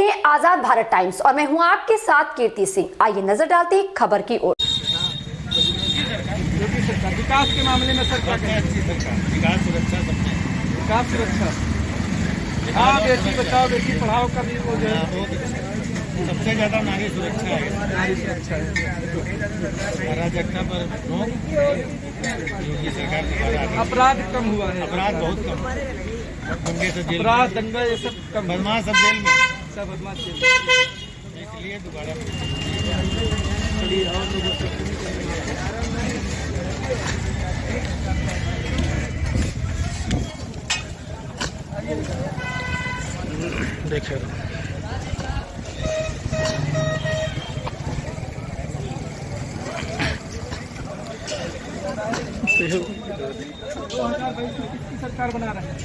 हैं आजाद भारत टाइम्स और मैं हूं आपके साथ कीर्ति सिंह। आइए नजर डालते हैं खबर की ओर। विकास के मामले में सर क्या कहें? अच्छी सरकार, विकास सुरक्षा सबसे, विकास सुरक्षा, हाँ बेटी बचाओ बेटी पढ़ाओ का भी वो जो है सबसे ज्यादा नारी सुरक्षा है। नारी सुरक्षा है। अराजकता पर रोक, योगी सरकार द्वारा अपराध कम हुआ है, अपराध बहुत कम, दंगे से जेल, अपराध दंगा ये सब कम, बदमाश सब जेल में, सब बदमाश जेल में। इसलिए दोबारा चलिए और लोगों से देखिए किसकी सरकार बना रहे हैं?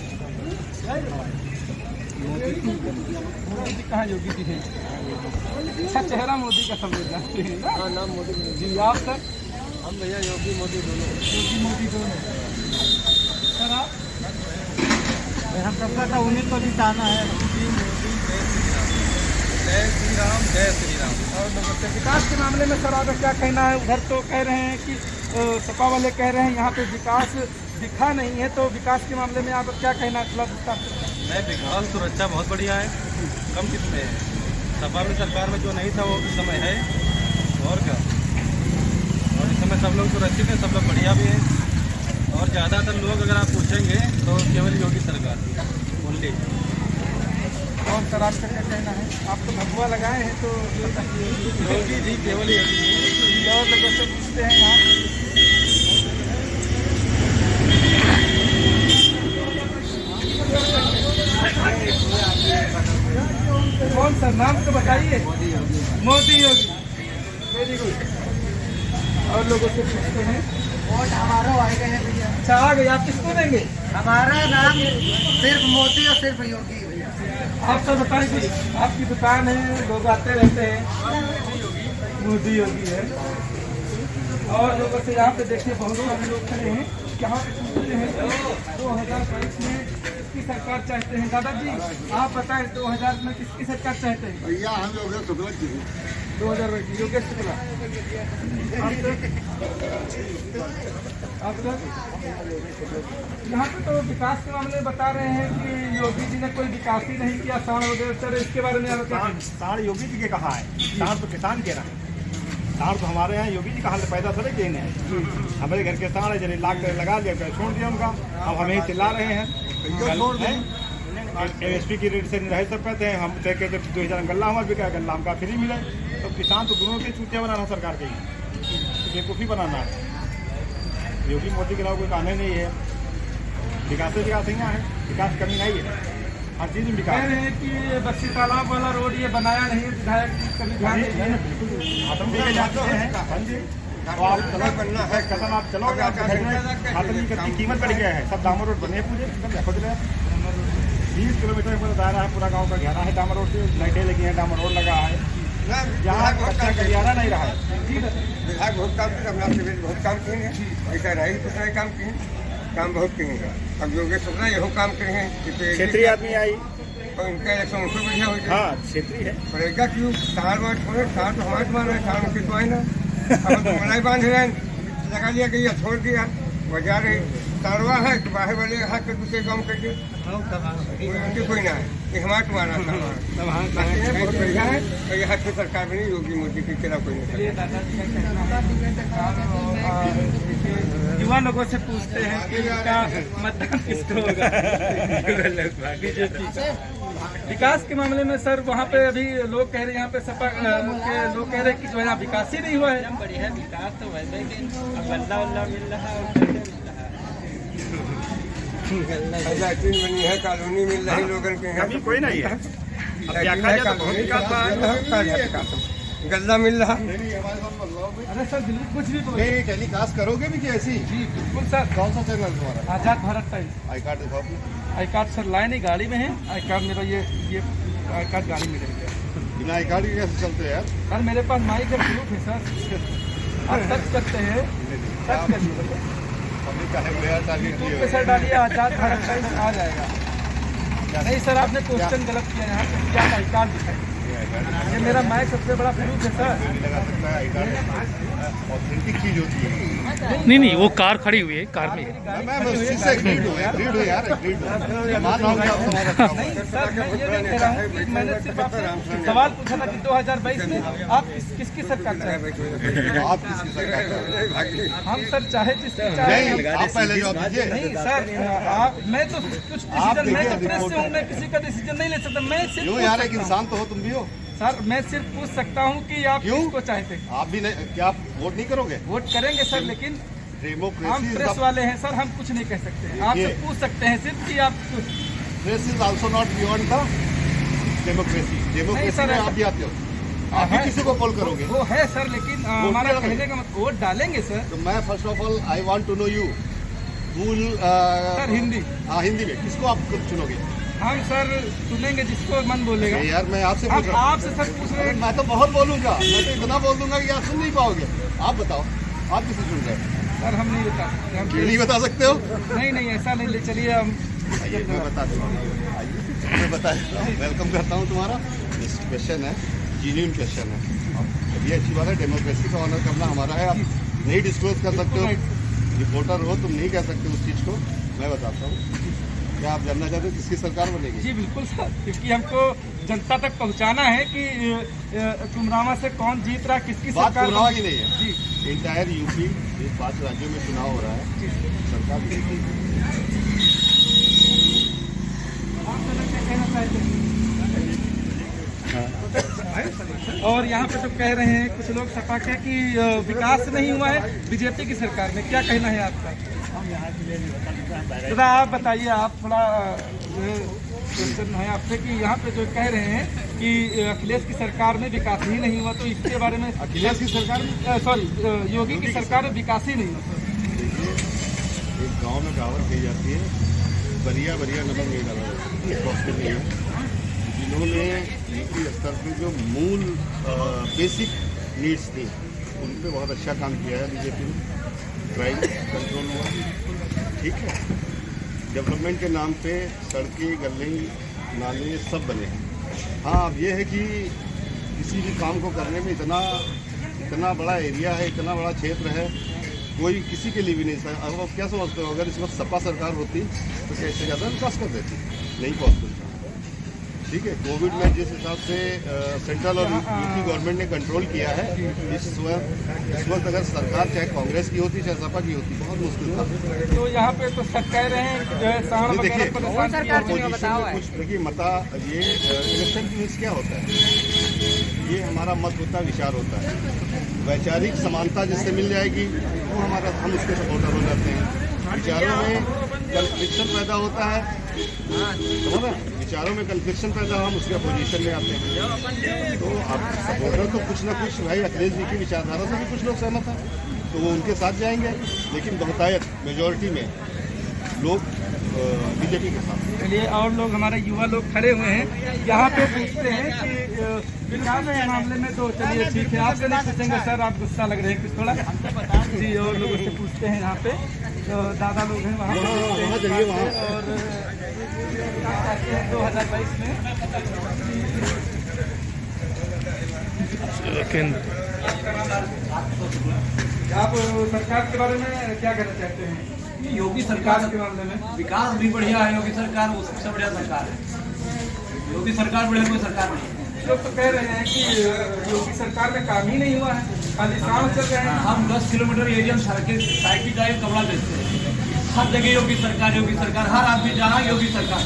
मोदी जी कहाँ योगी जी हैं? अच्छा चेहरा मोदी का समझ जानते हैं ना? नाम मोदी जी। आप सर? हम भैया योगी मोदी दोनों। योगी मोदी दोनों। सर आप? हम सबका था उन्हीं को जिताना है। जय श्री राम, जय श्री राम। और विकास के मामले में सर आपका क्या कहना है? उधर तो कह रहे हैं कि सपा वाले कह रहे हैं यहाँ पे विकास दिखा नहीं है, तो विकास के मामले में आपका क्या कहना है? मैं विकास सुरक्षा बहुत बढ़िया है, कम किस्में है। सपा में सरकार में जो नहीं था वो इस समय है, और क्या। और इस समय सब लोग सुरक्षित हैं, सब लोग बढ़िया भी हैं। और ज़्यादातर लोग अगर आप पूछेंगे तो केवल योगी सरकार ओनली। और सर आपका क्या कहना है? आप तो भगवा लगाए हैं तो योगी जी केवल योगी जी। और लोगों से पूछते हैं यहाँ। कौन सर नाम तो बताइए? मोदी योगी। Very good. और लोगों से पूछते हैं। वोट हमारा आ गए हैं भैया। अच्छा आ गए, आप किसको देंगे? हमारा नाम सिर्फ मोदी और सिर्फ योगी भैया। आप सर बताएं कुछ। आपकी दुकान है, लोग आते रहते हैं, मोदी योगी है। और लोगों से यहाँ पे देखिए बहुत सारे लोग खड़े हैं, यहाँ पे पूछते हैं 2022 में किसकी सरकार चाहते हैं? दादाजी आप बताएं 2000 में किसकी सरकार चाहते हैं? भैया हम लोग 2000 योगेश शुक्ला। आप सर यहाँ पे तो विकास के मामले में बता रहे हैं कि योगी जी ने कोई विकास ही नहीं किया, साढ़ वगैरह। सर इसके बारे में साढ़ योगी जी के कहा है, साढ़ तो किसान के रहा है। साढ़ तो हमारे यहाँ योगी जी का हाल पैदा थोड़े किए हैं। हमारे घर के साढ़ जब लाख लगा दिया, छोड़ दिया उनका। अब हमें ही चिल्ला रहे हैं MSP की रेट से नहीं रहे सब कहते हैं। हम कहते 2000 गल्ला हमारा बिका, गल्ला हमका फ्री मिले। तो किसान तो दोनों के चूतिया बनाना सरकार के ही, बेवकूफ़ी बनाना है। योगी मोदी के अलावा कोई कहना नहीं है। विकास से विकास यहाँ है, विकास कमी नहीं है, हर चीज़ में विकास। कह रहे हैं कि बस्सी तालाब वाला रोड ये बनाया नहीं है, विधायक कभी ध्यान नहीं दिया। खत्म देके जाते हैं। हाँ जी, तो आप चलो बनना है कदम, आप चलोगे आपके घर में खत्म की कीमत बढ़ गया है। सब डामर रोड बने पूरे एकदम खुद रहे। 20 किलोमीटर पर दायरा है, पूरा गांव का घेरा है डामर रोड से। लाइटें लगी हैं, डामर रोड लगा है, यहाँ कच्चा गलियारा नहीं रहा है। विभाग बहुत काम किया, अपना से बहुत काम किए हैं। ऐसा रही कुछ नहीं काम किए, काम बहुत किए हैं। अब योगेश शुक्ला यहो काम करे हैं। क्षेत्रीय आदमी आई और इनका इलेक्शन उनको बढ़िया हो जाए। हाँ क्षेत्रीय है। पड़ेगा क्यों? साल बार छोड़े, साल तो हमारे मान रहे, साल उनके तो आए ना। अब तो बनाई बांध रहे हैं, लगा लिया गया, छोड़ दिया, वजह रही तारवा है कि बाहर वाले हाथ के दूसरे काम करके उनके कोई ना है। ये हमारा तुम्हारा बहुत बढ़िया है। और यहाँ की सरकार बनी योगी मोदी के खिलाफ कोई नहीं। युवा लोगों से पूछते हैं कि इनका मतदान किसको होगा? बीजेपी। विकास के मामले में सर वहाँ पे अभी लोग कह रहे हैं, यहाँ पे सपा के लोग कह रहे हैं कि जो यहाँ विकास ही नहीं हुआ है। बढ़िया विकास तो वैसे ही गल्ला उल्ला मिल रहा है और लैट्रीन बनी है, कॉलोनी मिल रही लोगों के यहाँ। कोई नहीं है, गल्ला मिल रहा। अरे सर बिल्कुल कुछ भी बोले। टेलीकास्ट करोगे भी कैसी? जी बिल्कुल सर। कौन सा चैनल तुम्हारा? आजाद भारत टाइम्स। आई कार्ड दिखाओ। आई कार्ड सर लाए नहीं, गाड़ी में है आई कार्ड मेरा। ये आई कार्ड गाड़ी में रह गया। बिना आई कार्ड के कैसे चलते हैं यार? सर मेरे पास माइक और प्रूफ है सर। आप सर्च करते हैं, सर्च करिए यूट्यूब पे सर डालिए आजाद भारत टाइम्स आ जाएगा। नहीं सर आपने क्वेश्चन गलत किया, यहाँ पे क्या आई कार्ड दिखाई। है। ये मेरा माइक सबसे बड़ा प्रूफ है सर। नहीं लगा सकता है, ऑथेंटिक चीज होती है। नहीं वो कार खड़ी हुई है, कार में मैं उस चीज से एग्रीड हूँ यार, एग्रीड हूँ। मान रहा हूँ कि आप तुम्हारा काम नहीं है। सर, मैं ये नहीं कह रहा हूँ कि मैंने सिर्फ आपसे सवाल पूछा था कि 2022 में आप किसकी सरकार चाहते हैं? आप किसकी सरकार चाहते हैं? हम सर चाहे जिसकी नहीं, चाहे। आप पहले जवाब दीजिए। नहीं सर, आप मैं तो कुछ डिसीजन, मैं तो प्रेस से हूँ, मैं किसी का डिसीजन नहीं ले सकता। मैं सिर्फ क्यों यार, एक इंसान तो हो, तुम भी हो। सर मैं सिर्फ पूछ सकता हूँ कि आप क्यों? किसको चाहते हैं? आप भी नहीं, क्या आप वोट नहीं करोगे? वोट करेंगे सर, लेकिन हम डेमोक्रेसी प्रेस वाले हैं सर, हम कुछ नहीं कह सकते। आपसे पूछ सकते हैं सिर्फ कि आप press is also not beyond the democracy sir, में आप भी आते हो, आप भी है। किसी को कॉल करोगे। वो है सर, लेकिन हमारा करोगे? कहने का मतलब वोट डालेंगे सर। तो मैं first of all I want to know you sir Hindi, हाँ हिंदी में किसको आप चुनोगे? हम सर सुनेंगे जिसको मन बोलेगा। यार मैं आपसे पूछ आप रहा हूँ। आपसे सर पूछ रहे हैं। मैं तो बहुत बोलूंगा, मैं तो इतना बोल दूंगा कि आप सुन नहीं पाओगे। आप बताओ, आप किसे चुन रहे हो? सर हम नहीं बता सकते, हम क्यों नहीं बता सकते हो? नहीं ऐसा नहीं, ले चलिए हम। आइए मैं बता दूँ, आइए मैं बता देता हूँ। वेलकम करता हूँ तुम्हारा। क्वेश्चन है, जेन्युइन क्वेश्चन है। ये अच्छी बात है, डेमोक्रेसी का ऑनर करना हमारा है। आप नहीं डिस्क्लोज कर सकते हो, रिपोर्टर हो, तुम नहीं कह सकते उस चीज़ को। मैं बताता हूँ, क्या आप जानना चाहते हो किसकी सरकार बनेगी? जी बिल्कुल सर, क्योंकि हमको जनता तक पहुंचाना है कि कुमरामा से कौन जीत रहा, किसकी बात सरकार चुनाव की नहीं है, जी। इंटायर यूपी, ये 5 राज्यों में चुनाव हो रहा है, सरकार बनेगी। और यहाँ पे तो कह रहे हैं कुछ लोग सपा के कि विकास नहीं हुआ है बीजेपी की सरकार में, क्या कहना है आपका? दादा आप बताइए, आप थोड़ा जो है क्वेश्चन है आपसे कि यहाँ पे जो कह रहे हैं कि अखिलेश की सरकार में विकास ही नहीं हुआ, तो इसके बारे में अखिलेश की सरकार में, सॉरी योगी की सरकार में विकास ही नहीं हुआ। एक गांव में कहावत कही जाती है, बढ़िया नमक नहीं डाला जाता, ये पॉसिबल नहीं है। जिन्होंने यूपी स्तर पे जो मूल बेसिक नीड्स थी उन पे बहुत अच्छा काम किया है बीजेपी ने। क्राइम कंट्रोल हुआ, ठीक है, डेवलपमेंट के नाम पे सड़कें, गली नाले सब बने हैं। हाँ, अब ये है कि किसी भी काम को करने में इतना बड़ा एरिया है, इतना बड़ा क्षेत्र है, कोई किसी के लिए भी नहीं सर। अब आप क्या समझते हो, अगर इस वक्त सपा सरकार होती तो कैसे ज़्यादा विकास कर देती? नहीं पॉसिबल था, ठीक है। कोविड में जिस हिसाब से सेंट्रल और यूपी गवर्नमेंट ने कंट्रोल किया है, इस वक्त अगर सरकार चाहे कांग्रेस की होती चाहे सपा की होती, बहुत मुश्किल था। तो यहाँ पे तो सब कह रहे हैं कि जो है सावन देखिए, वगैरह परेशान किया हुआ है। पोजीशन में कुछ देखिए, ये इलेक्शन की मीन्स क्या होता है? ये हमारा मत होता है, विचार होता है, वैचारिक समानता जिससे मिल जाएगी वो हम उसके सपोर्टर हो जाते हैं। विचारों में कन्फ्लिक्शन पैदा होता है, समझ रहे हैं? विचारों में कन्फ्लिक्शन पैदा, हम उसके अपोजिशन में आते हैं। तो आप सपोर्टर तो कुछ ना कुछ, भाई अखिलेश जी की विचारधारा से भी कुछ लोग सहमत हैं तो वो उनके साथ जाएंगे, लेकिन बहुतायत मेजॉरिटी में लोग बीजेपी के साथ। चलिए, और लोग हमारे युवा लोग खड़े हुए हैं यहाँ पे, पूछते हैं कि विकास के मामले में तो चलिए ठीक है, आपसे नहीं पूछेंगे सर, आप गुस्सा लग रहे हैं कुछ थोड़ा जी। और लोगों से पूछते हैं यहाँ पे, तो दादा लोग हैं वहाँ पे, चलिए वहाँ। और 2022 में आप सरकार के बारे में क्या कहना चाहते हैं? योगी सरकार के मामले में विकास भी बढ़िया है, योगी सरकार वो सबसे बढ़िया सरकार है। योगी सरकार बढ़िया कोई सरकार नहीं है। लोग तो कह रहे हैं कि योगी सरकार में काम ही नहीं हुआ है, खाली काम चल रहे हैं। हम 10 किलोमीटर एरिया में साइकिल ड्राइव कपड़ा बेचते हैं, हर जगह योगी सरकार, हर आदमी जहाँ योगी सरकार।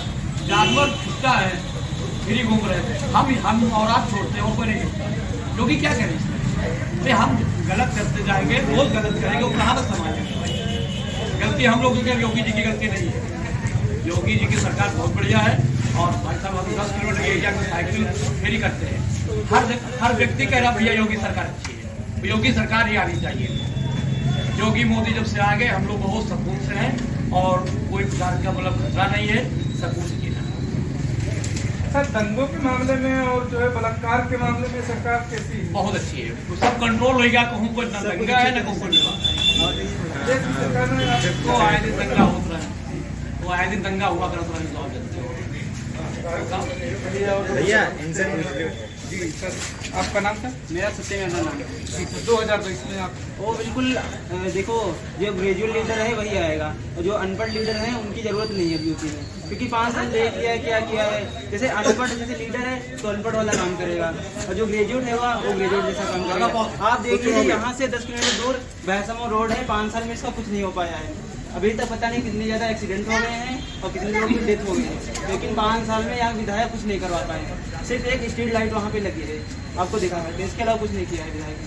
जानवर छुट्टा है, फ्री घूम रहे हैं, हम और आप छोड़ते हैं, वो कोई नहीं। योगी क्या करें इसमें? हम गलत करते जाएंगे, रोज गलत करेंगे, वो कहाँ तक समाजेंगे? गलती हम लोगों की, योगी जी की गलती नहीं है। योगी जी की सरकार बहुत बढ़िया है। और भाई साहब, हम 10 किलोमीटर एरिया में साइकिल फेरी करते हैं, हर व्यक्ति कह रहा भैया योगी सरकार अच्छी है, योगी सरकार ही आनी चाहिए। योगी मोदी जब से आ गए हम लोग बहुत सुकून से हैं और कोई प्रकार का मतलब खतरा नहीं है, सुकून से जीना। सर दंगों के मामले में और जो है बलात्कार के मामले में सरकार कैसी है? बहुत अच्छी है, वो सब कंट्रोल हो गया, कहूँ कोई न दंगा है न कहूँ कोई सरकार ने तो आए दिन दंगा होता है, तो आए दिन दंगा हुआ करता है। भैया इनसे जी सर, आपका नाम सर? मेरा सत्यनारायण नाम है। जी सर, 2022 में आप वो बिल्कुल देखो, जो ग्रेजुएट लीडर है वही आएगा, और जो अनपढ़ लीडर है उनकी जरूरत नहीं है यूपी में, क्योंकि 5 साल देख लिया है क्या किया है। जैसे अनपढ़ जैसे लीडर है तो अनपढ़ वाला काम करेगा, और जो ग्रेजुएट होगा वो ग्रेजुएट जैसा काम करेगा। आप देख लीजिए, यहाँ से 10 किलोमीटर दूर भैंसमो रोड है, 5 साल में इसका कुछ नहीं हो पाया है। अभी तक पता नहीं कितने ज़्यादा एक्सीडेंट हो गए हैं और कितने लोगों की डेथ हो गई है, लेकिन 5 साल में यहाँ विधायक कुछ नहीं करवा पाए। सिर्फ एक स्ट्रीट लाइट वहाँ पे लगी है, आपको दिखा सकते हैं, इसके अलावा कुछ नहीं किया है विधायक ने।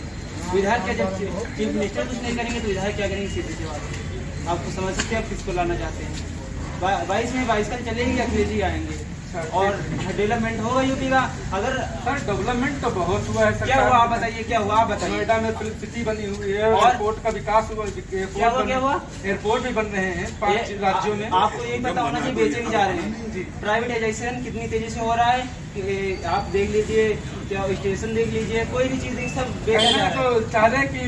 विधायक क्या, जब चीफ मिनिस्टर कुछ नहीं करेंगे तो विधायक क्या करेंगे? सीधे से बात आपको समझ सकते हैं आप किसको लाना चाहते हैं। 22 में 22 कल चलेगी, अखिलेश जी आएंगे और डेवलपमेंट होगा यूपी का। अगर सर डेवलपमेंट तो बहुत हुआ है। क्या हुआ आप बताइए, क्या हुआ आप बताइए। नोएडा में फिल्म सिटी बनी हुई है, और एयरपोर्ट का विकास हुआ, क्या हुआ? एयरपोर्ट भी बन रहे हैं 5 राज्यों में। आपको ये पता होना चाहिए, बेचे नहीं जा रहे हैं। प्राइवेटाइजेशन कितनी तेजी से हो रहा है कि आप देख लीजिए, क्या स्टेशन देख लीजिए, कोई भी चीज देख, सब बेचा जा रहा है। तो चाह रहे हैं कि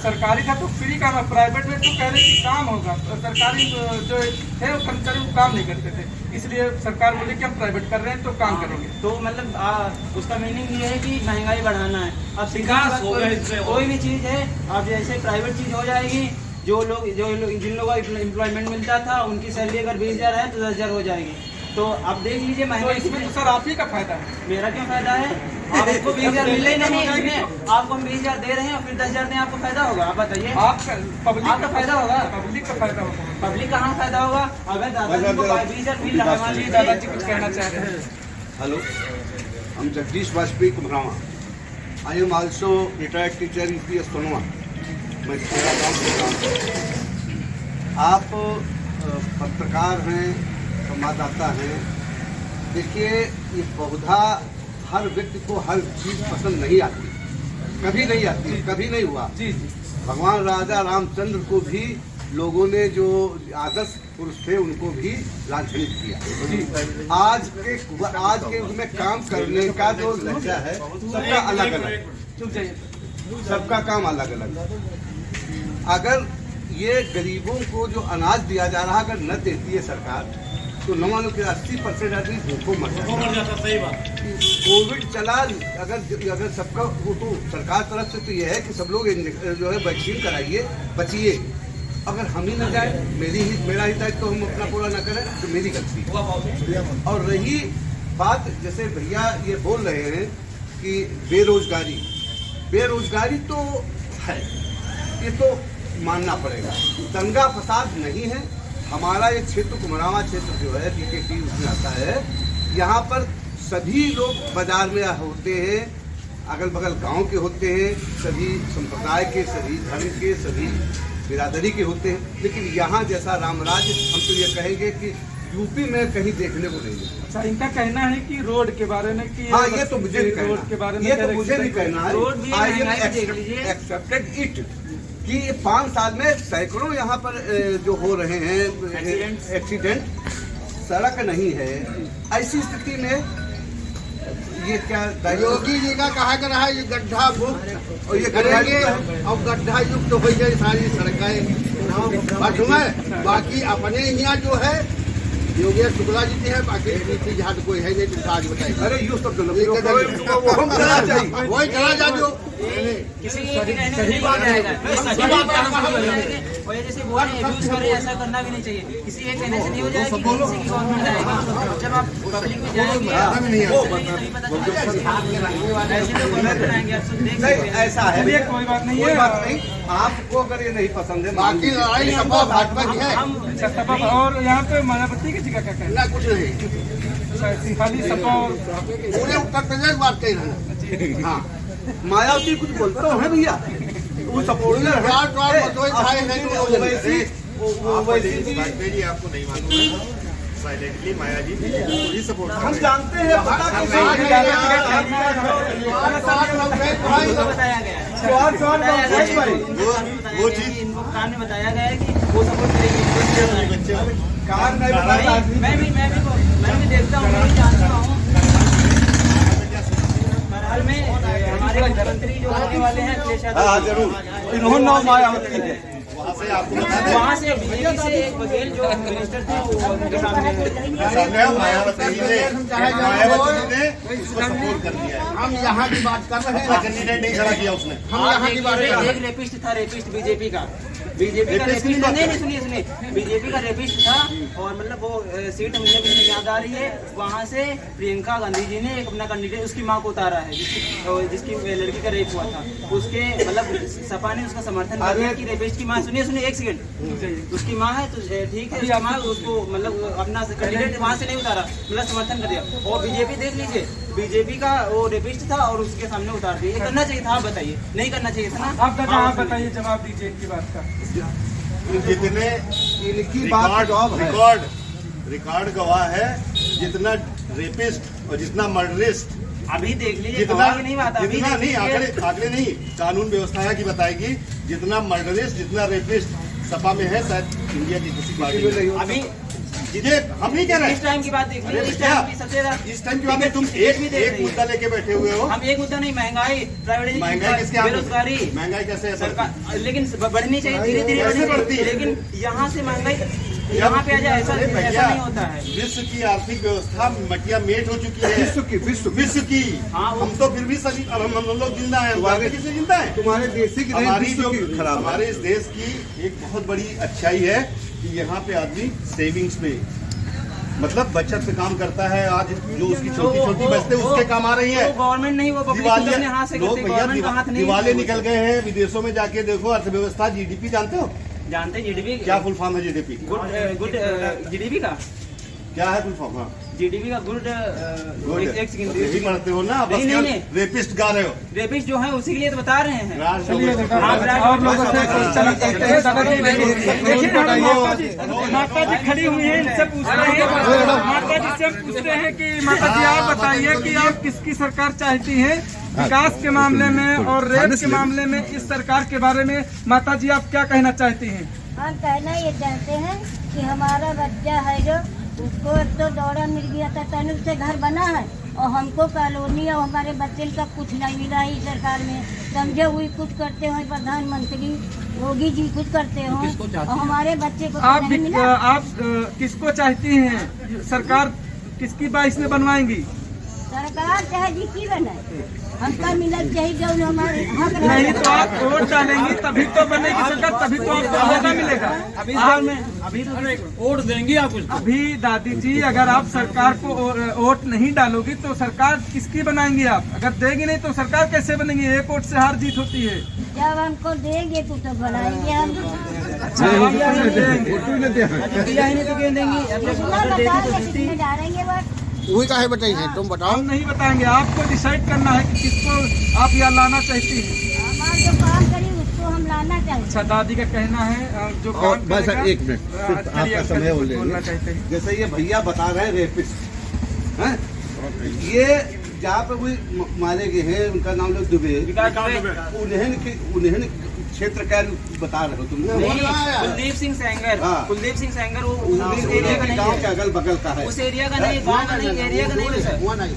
सरकारी का तो फ्री काम है, प्राइवेट में तो कह रहे कि काम होगा, तो सरकारी जो है वो कर्मचारी वो काम नहीं करते थे, इसलिए सरकार बोली कि हम प्राइवेट कर रहे हैं तो काम करेंगे। तो मतलब उसका मीनिंग ये है कि महंगाई बढ़ाना है। अब विकास हो गया इसमें। कोई भी चीज है, अब जैसे प्राइवेट चीज हो जाएगी, जिन लोगों को एम्प्लॉयमेंट मिलता था उनकी सैलरी अगर 20,000 है तो 10,000 हो जाएगी। तो आप देख लीजिए तो महंगाई इसमें तो सर आप ही का फायदा है। मेरा क्यों फायदा है? आपको 20,000 मिल ही नहीं है इसमें, आपको हम 20,000 दे रहे हैं और फिर 10,000 दें, आपको फायदा होगा? आप बताइए, आपका फायदा होगा? पब्लिक का फायदा होगा। पब्लिक कहाँ फायदा होगा? अगर दादाजी को 20,000 मिल रहा है, मान लीजिए दादाजी कुछ कहना चाह रहे हैं। Hello, I'm Jagdish Vajpayee Kumrawa. I am also retired teacher EPS Sonoa. मैं तेरा गाँव से काम करता हूँ। आप पत्रकार हैं, संवाददाता हैं। देखिए, ये बहुधा हर व्यक्ति को हर चीज़ पसंद नहीं आती, कभी नहीं आती, कभी नहीं हुआ। जी जी, भगवान राजा रामचंद्र को भी लोगों ने जो आदर्श पुरुष थे उनको भी लांछनित किया। आज के युग में काम करने का जो लहजा है सबका अलग अलग, चुप जाइए। सबका काम अलग अलग। अगर ये गरीबों को जो अनाज दिया जा रहा अगर न देती है सरकार तो न मानो कि 80% आदमी भूखों मर जाता। सही बात। कोविड चला, अगर सबका वो तो सरकार तरफ से तो ये है कि सब लोग जो है वैक्सीन कराइए, बचिए। अगर हम ही न जाए, मेरा ही दायित्व तो हम अपना पूरा न करें तो मेरी गलती। और रही बात, जैसे भैया ये बोल रहे हैं कि बेरोजगारी तो है, ये तो मानना पड़ेगा। दंगा फसाद नहीं है। हमारा ये क्षेत्र कुमरावा क्षेत्र जो है PKT उसमें आता है, यहाँ पर सभी लोग बाजार में होते हैं, अगल बगल गांव के होते हैं, सभी संप्रदाय के, सभी धर्म के, सभी बिरादरी के होते हैं। लेकिन यहाँ जैसा रामराज हम तो ये कहेंगे कि यूपी में कहीं देखने को नहीं है। अच्छा, इनका कहना है कि रोड के बारे में कि हाँ, ये तो मुझे भी कहना रोड के बारे में ये तो मुझे भी कहना है। रोड भी I am महंगाई देख लीजिए। accepted it कि 5 साल में सैकड़ों यहाँ पर जो हो रहे हैं एक्सीडेंट, सड़क नहीं है। ऐसी स्थिति में ये क्या योगी जी का कहा कर रहा है, ये गड्ढा मुक्त और ये करेंगे और गड्ढा युक्त हो जाए सारी सड़कें। बाकी अपने यहाँ जो है योगी शुक्ला जी है, बाकी नीति जहाँ तो कोई है नहीं, तुम आज बताइए। अरे यूँ सब वो हम करना चाहिए, वही चला जा जो किसी के कहने से नहीं बोला जाएगा। और ये जैसे बोल रहे यूज करें, ऐसा करना भी नहीं चाहिए। किसी एक कहने से नहीं हो जाएगा, किसी की गवर्नमेंट आएगा। जब आप पब्लिक में जाएंगे ऐसे तो गवर्नमेंट बनाएंगे, आप सब देख नहीं, ऐसा है। चलिए, कोई बात नहीं कोई है। बात नहीं। आपको अगर ये नहीं पसंद है, बाकी लड़ाई सपा भाजपा की है। अच्छा, सपा और यहाँ पे मायावती की जगह क्या कहना ना कुछ नहीं, है? खाली सपा और पूरे उत्तर प्रदेश बात कह रहे हैं। हाँ, मायावती कुछ बोलते हैं भैया, वो सपोर्टर जी आपको नहीं मालूम है, साइलेंटली माया जी बीजेपी सपोर्ट हम जानते हैं, पता बताया गया है। वो चीज इनको कान में बताया गया है कि वो सपोर्ट करेगी। कार नहीं बताता। मैं भी देखता हूँ, मैं भी जानता हूँ। बहरहाल में हमारे मुख्यमंत्री जो होने वाले हैं अखिलेश यादव, हाँ जरूर, इन्होंने मायावती है। से आपको बता दें, वहाँ से बीजेपी से एक वकील जो मिनिस्टर थे वो उनके सामने सामने मायावती जी ने उसको सपोर्ट कर दिया है। हम यहाँ की बात कर रहे अपना कैंडिडेट नहीं खड़ा किया उसने। हम यहाँ की बात कर रहे एक रेपिस्ट था, रेपिस्ट बीजेपी का रेपिस्ट नहीं सुनिए बीजेपी का रेपिस्ट था और मतलब वो सीट मुझे भी नहीं याद आ रही है। वहाँ से प्रियंका गांधी जी ने एक अपना कैंडिडेट उसकी माँ को उतारा है जिसकी लड़की का रेप हुआ था। उसके मतलब सपा ने उसका समर्थन कर दिया कि रेपिस्ट की माँ सुनिए एक सेकंड उसकी माँ है तो ठीक है, उसकी माँ उसको मतलब अपना कैंडिडेट वहाँ से नहीं उतारा, मतलब समर्थन कर दिया। और बीजेपी देख लीजिए बीजेपी का वो रेपिस्ट था और उसके सामने उतार दिया। ये करना चाहिए था, आप बताइए नहीं करना चाहिए था ना? आप बताइए, जवाब दीजिए इनकी बात का। जितने इनकी बात रिकॉर्ड गवाह है, जितना रेपिस्ट और जितना मर्डरिस्ट, अभी देख लीजिए जितना नहीं बात जितना नहीं आंकड़े नहीं, कानून व्यवस्था है कि बताएगी जितना मर्डरिस्ट जितना रेपिस्ट सपा में है शायद इंडिया की किसी पार्टी में अभी ये हम नहीं कह रहे इस टाइम की बात देख लीजिए, इस टाइम की बात है। तुम एक मुद्दा लेके बैठे हुए हो। हम एक मुद्दा नहीं, महंगाई, प्राइवेटाइजेशन, महंगाई किसके हाथ में? बेरोजगारी, महंगाई कैसे है सरकार, लेकिन बढ़नी चाहिए धीरे धीरे कैसे बढ़नी बढ़ती चाहिए, है? लेकिन यहाँ से महंगाई यहाँ पे आ जाए ऐसा नहीं होता है। विश्व की आर्थिक व्यवस्था मटिया मेट हो चुकी है, विश्व की। हाँ, हम तो फिर भी सभी हम लोग जिंदा है, बाकी किसी जिंदा है। तुम्हारे देश की हमारी जो हमारे इस देश की एक बहुत बड़ी अच्छाई है कि यहाँ पे आदमी सेविंग्स पे मतलब बचत पे काम करता है। आज जो उसकी छोटी छोटी बचतें उसके काम आ रही है। गवर्नमेंट नहीं, वो दिवाली हाथ से लोग करती, भैया गवर्नमेंट का हाथ नहीं। दिवाली निकल गए हैं, विदेशों में जाके देखो अर्थव्यवस्था जीडीपी जानते हो? जानते जीडीपी क्या फुल फॉर्म है जीडीपी? गुड जीडीपी का क्या है फुल फॉर्म? हाँ जीडीपी का गुड एक सेकंड यही पढ़ते हो ना, बस नहीं। रेपिस्ट गा रहे हो। रेपिस्ट जो है उसी के लिए तो बता रहे हैं। और लोगों से चलो देखते हैं। दादाजी देखिए माता जी खड़ी हुई है, इनसे पूछ रहे हैं, माता जी से पूछते हैं कि माता जी आप बताइए कि आप किसकी सरकार चाहती हैं विकास के मामले में और रेप के मामले में? इस सरकार के बारे में माता जी आप क्या कहना चाहती हैं? हम कहना ये चाहते हैं कि हमारा बच्चा है जो उसको तो दौरा मिल गया था, तनु से घर बना है और हमको कॉलोनी और हमारे बच्चे का कुछ नहीं मिला है। सरकार में समझे हुई कुछ करते हो, प्रधानमंत्री योगी जी कुछ करते हो और हमारे बच्चे को नहीं मिला। आप किसको चाहती हैं? सरकार किसकी बाइस में बनवाएंगी? सरकार चाहे जिसकी बनाए, हमका मिलना चाहिए जो हमारे हक नहीं तो आप वोट डालेंगी तभी तो बनेगी सरकार, तभी तो आपको मौका मिलेगा। अभी तो वोट देंगी आप कुछ? अभी दादी जी अगर आप सरकार को वोट नहीं डालोगी तो सरकार किसकी बनाएंगी आप? अगर देगी नहीं तो सरकार कैसे बनेगी? एक वोट से हार जीत होती है। जब हमको देंगे तो बनाएंगे हम। डालेंगे बस वही का है बताइए, तुम बताओ। हम नहीं बताएंगे, आपको डिसाइड करना है कि किसको आप यहाँ लाना चाहती हैं। हमारा जो काम करी उसको हम लाना चाहिए। अच्छा दादी का कहना है जो काम बस करेगा। एक मिनट आपका समय बोलना चाहते हैं। जैसे ये भैया बता रहे हैं रेपिस्ट हैं, ये जहाँ पे कोई मारे गए हैं उनका नाम लोग दुबे, उन्हें क्षेत्र क्या बता रहे हो तुम? कुलदीप सिंह सेंगर, हाँ। कुलदीप सिंह सेंगर वो उस एरिया का नहीं गाँव है, के अगल बगल का है, उस एरिया का नहीं, गाँव का नहीं, एरिया का नहीं है सर,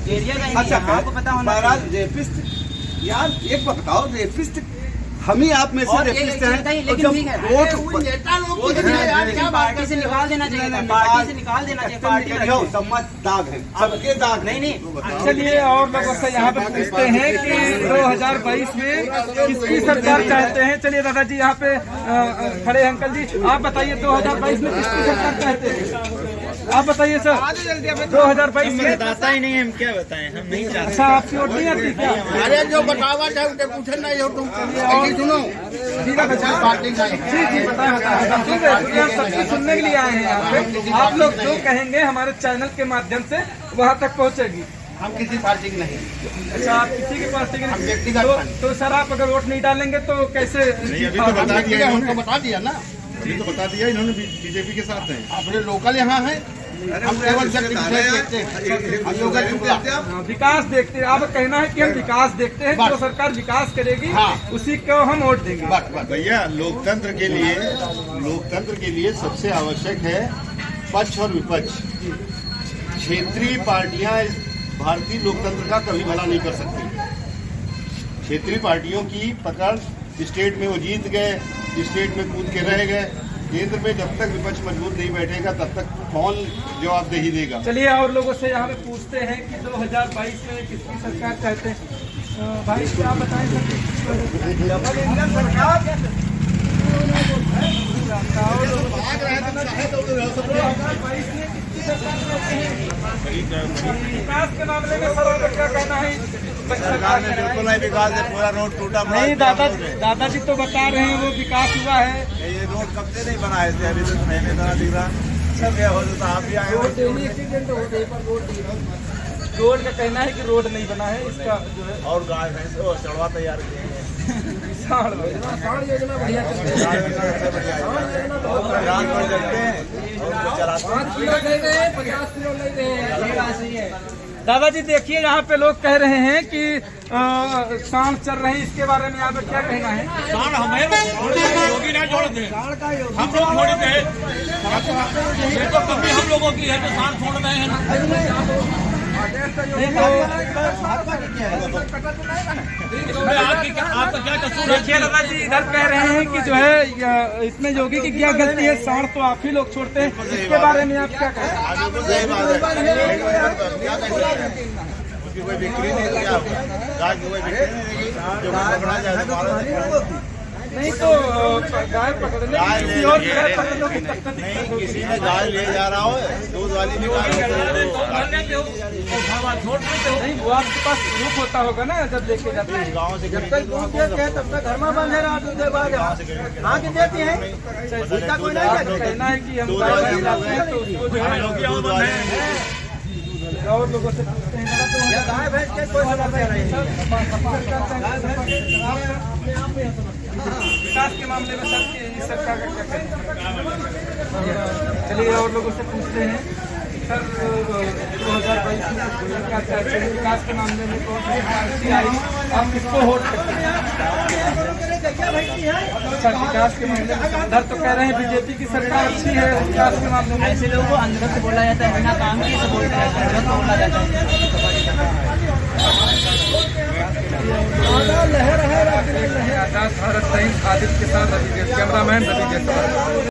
एरिया का ही नहीं अच्छा है, आपको पता होना चाहिए। रेपिस्ट यार एक बात बताओ, रेपिस्ट हम ही आप में से और रेपिस्ट एक हैं, चीज और लेकिन जब ठीक है, वोट पार्टी से निकाल देना चाहिए था, पार्टी से निकाल देना चाहिए, पार्टी क्यों सम्मत दाग है, सबके दाग नहीं चलिए और लोगों से यहाँ पे पूछते हैं कि 2022 में किसकी सरकार चाहते हैं? चलिए दादाजी यहाँ पे खड़े अंकल जी, आप बताइए 2022 में किसकी सरकार चाहते हैं? आप बताइए सर 2022 में। बताता ही नहीं, हम क्या बताएं, हम नहीं चाहते। अच्छा आपकी वोट नहीं आती क्या? अरे जो बतावा जाए उनसे पूछे नहीं हो तुम। सुनो ठीक है जी बताएं। ठीक है शुक्रिया, सबकी सुनने के लिए आए हैं यहाँ पे। आप लोग जो कहेंगे हमारे चैनल के माध्यम से वहाँ तक पहुँचेगी। हम किसी पार्टी के नहीं। अच्छा आप किसी के पास हम व्यक्तिगत तो सर आप अगर वोट नहीं डालेंगे तो कैसे? नहीं अभी तो बता दिया, उनको बता दिया ना, अभी तो बता दिया इन्होंने बीजेपी के साथ हैं। अपने लोकल यहाँ है, हम केवल देखते हैं, हम लोग विकास देखते हैं। आप कहना है कि हम विकास देखते हैं, जो सरकार विकास करेगी उसी को हम वोट देंगे। भैया लोकतंत्र के लिए सबसे आवश्यक है पक्ष और विपक्ष। क्षेत्रीय पार्टियां भारतीय लोकतंत्र का कभी भला नहीं कर सकती। क्षेत्रीय पार्टियों की पकड़ स्टेट में वो जीत गए, स्टेट में कूद के रह गए। केंद्र में जब तक विपक्ष मजबूत नहीं बैठेगा तब तक कौन जवाबदेही देगा। चलिए और लोगों से यहाँ पे पूछते हैं कि 2022 में किसकी सरकार चाहते हैं। भाई क्या बताएं सर? विकास के मामले में सर आपका क्या कहना है? सरकार ने बिल्कुल नहीं विकास है, पूरा रोड टूटा। नहीं, दादाजी तो बता रहे हैं वो विकास हुआ है। ये रोड कब से नहीं बनाए थे, अभी तक मैंने तो दिख रहा। सब क्या हो तो आप भी आए। रोड का कहना है कि रोड नहीं बना है, इसका जो है और गाय भैंस चढ़वा तैयार किए हैं। साढ़ योजना बढ़िया चलती है। दादाजी देखिए यहाँ पे लोग कह रहे हैं कि सांड चल रहे हैं, इसके बारे में आप क्या कहना है? सांड हमें योगी ना जोड़ दे, हम लोग छोड़ दे। ये तो कभी हम लोगों की है जो सांड छोड़ रहे हैं। आपका क्या कसूर? देखिए दादाजी इधर कह रहे हैं कि जो है इसमें योगी की क्या गलती है, सांड तो आप ही लोग छोड़ते हैं, इसके बारे में आप क्या कहें? कोई बिक्री नहीं, क्या गाय की कोई बिक्री नहीं तो गाय पकड़ने किसी और गाय पकड़ने की तकलीफ नहीं, किसी ने गाय ले जा रहा हो, दूध वाली भी गाय नहीं, वो आपके पास प्रूफ होता होगा ना जब लेके जाते हैं। गाँव से जब तक दूध देते हैं तब तक घर में बंद है, रात दूध बाद आगे देती हैं। इसका कोई नहीं कहता। कहना है कि हम गाय लाते हैं तो उसको जो है और लोगों से पूछते हैं गाय भैंस के कोई समस्या नहीं है। विकास के मामले में सर की सरकार का क्या कहना है? चलिए और लोगों से पूछते हैं सर 2022 में क्या चाहते हैं विकास के मामले में? कौन सी पार्टी आई, आप किसको वोट करते हैं? अच्छा, विकास के मामले में इधर तो कह रहे हैं बीजेपी की सरकार अच्छी है, विकास के मामले में ऐसे लोगों को अंदर से बोला जाता है, बिना काम किए से बोलते हैं, अंदर से बोला जाता है। आजाद भारत सहित आदित्य के साथ कैमरामैन रवि के साथ।